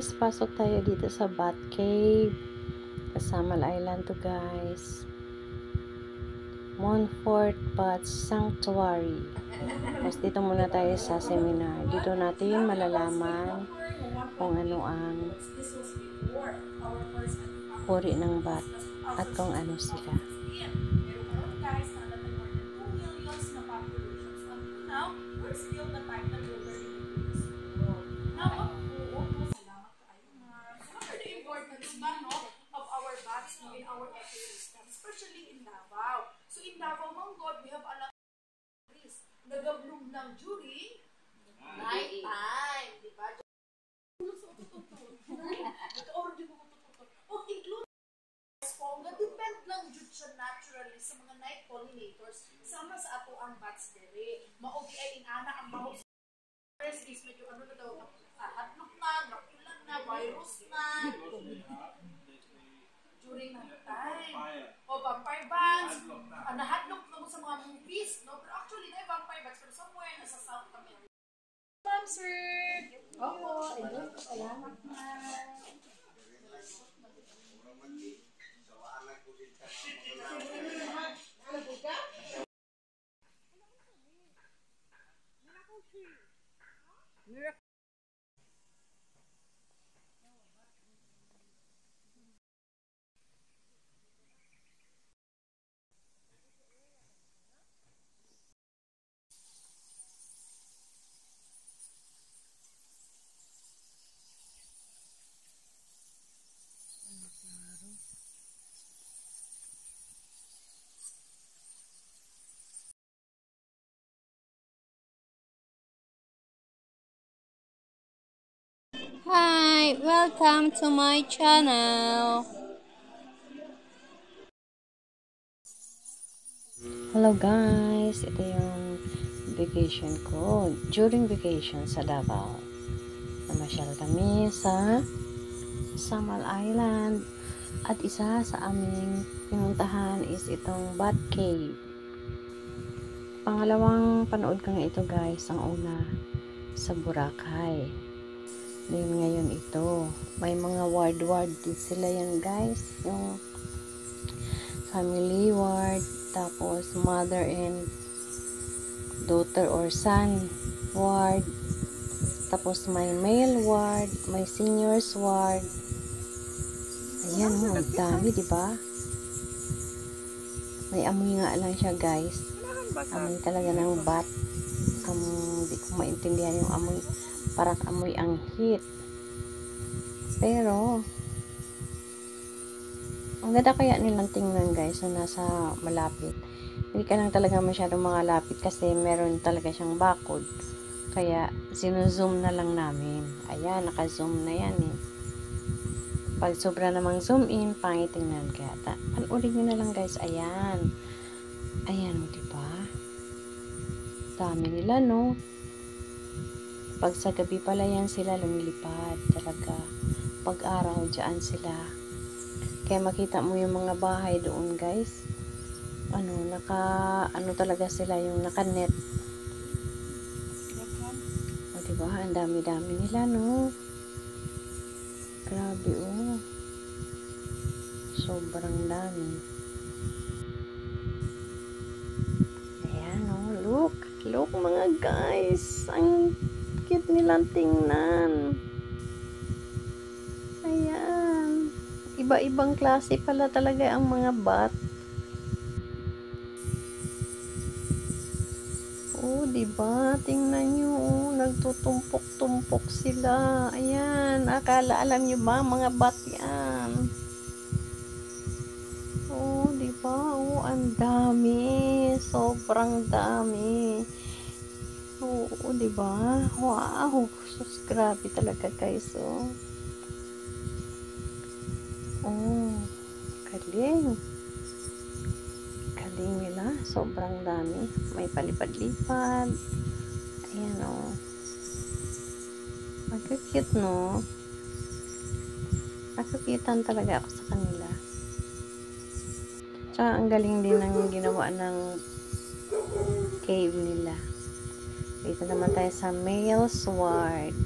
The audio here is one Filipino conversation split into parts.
guys, pasok tayo dito sa Bat Cave. Kasamal Island to guys. Montfort Bat Sanctuary. Tapos dito muna tayo sa seminar. Dito natin malalaman kung ano ang uri ng bat at kung ano sila. Of our bats in our ecosystem, especially in Davao. So in Davao, Manggod, we have a lot of trees. Nag-bloom lang during night time, di ba? O include esponga, depend lang jud siya naturally sa mga night pollinators sama sa ato ang bats dere. Maogi ay inana ang mahog first is medyo ano na daw, hatlok na, nakulan na, virus na. During that time. O vampire bats, nahatlok na mo sa mga movies, no? Pero actually, na vampire bats, pero somewhere nasa South America. Ma'am, sir! Opo, ayun, salamat na. Hi, welcome to my channel. Hello guys, ito yung vacation ko. During vacation sa Davao. Namasyal kami sa Samal Island. At isa sa aming pinuntahan is itong Bat Cave. Pangalawang panood ko nga ito guys. Ang una sa Boracay. Then ngayon ito. May mga ward din sila yan guys. Yung family ward. Tapos mother and daughter or son ward. Tapos may male ward. May seniors ward. Ayan, ang dami, diba? May amoy nga lang siya, guys. Amoy talaga ng bat. Hindi ko maintindihan yung amoy. Parang amoy ang heat. Pero, ang ganda kaya nilang tingnan, guys, na nasa malapit. Hindi ka lang talaga masyadong makalapit kasi meron talaga siyang bakod. Kaya, sinuzoom na lang namin. Ayan, naka-zoom na yan, eh. Pag sobra namang zoom in, pangit tingnan kaya. Panoorin nyo na lang guys. Ayan. Ayan, diba? Dami nila, no? Pag sa gabi pala yan sila lumilipad. Talaga. Pag araw, dyan sila. Kaya makita mo yung mga bahay doon, guys. Ano talaga sila yung naka-net. O, diba? Ang dami-dami nila, no? Grabe, oh. Sobrang dami. Ayan, oh. Look. Look, mga guys. Ang cute nilang tingnan. Ayan. Iba-ibang klase pala talaga ang mga bat. Oh, diba? Tingnan nyo, oh. Nagtutumpok-tumpok sila. Ayan. Akala, alam nyo ba? Mga bat yan. Oh, diba? Oh, ang dami. Sobrang dami. Oh, diba? Wow. Sus, grabe talaga, guys, oh. Oh, galing. Galing nila. Sobrang dami. May palipad-lipad. Ayan, oh. Magkakit, no? Nakakitan talaga ako sa kanila. Tsaka ang galing din ng ginawa ng cave nila. Dito naman tayo sa male sword.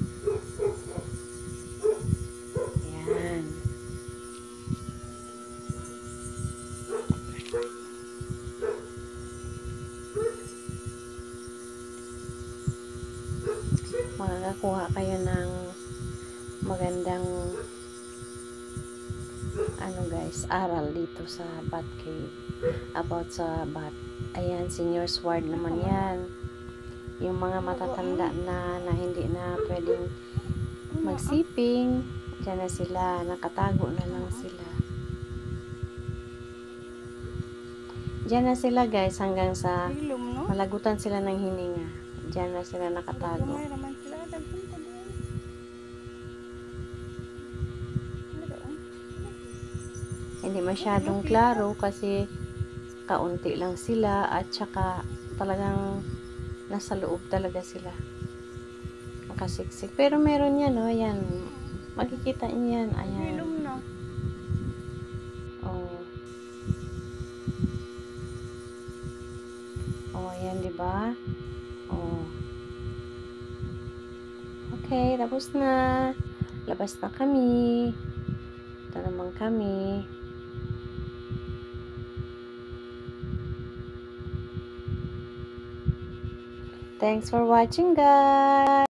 tayo ng magandang guys, aral dito sa Bat Cave about sa bat. Ayan, seniors ward naman yan. Yung mga matatanda na hindi na pwedeng magsiping, dyan na sila, nakatago na lang sila. Dyan na sila guys, hanggang sa malagutan sila ng hininga. Dyan na sila nakatago. Hindi masyadong klaro kasi kaunti lang sila at saka talagang nasa loob talaga sila. Nakasiksik. Pero meron yan, oh, ayan. Makikita niyo yan, ayan. Oh. Oh, ayan, di ba? Oh. Okay, tapos na. Labas na kami. Ito naman kami. Thanks for watching, guys.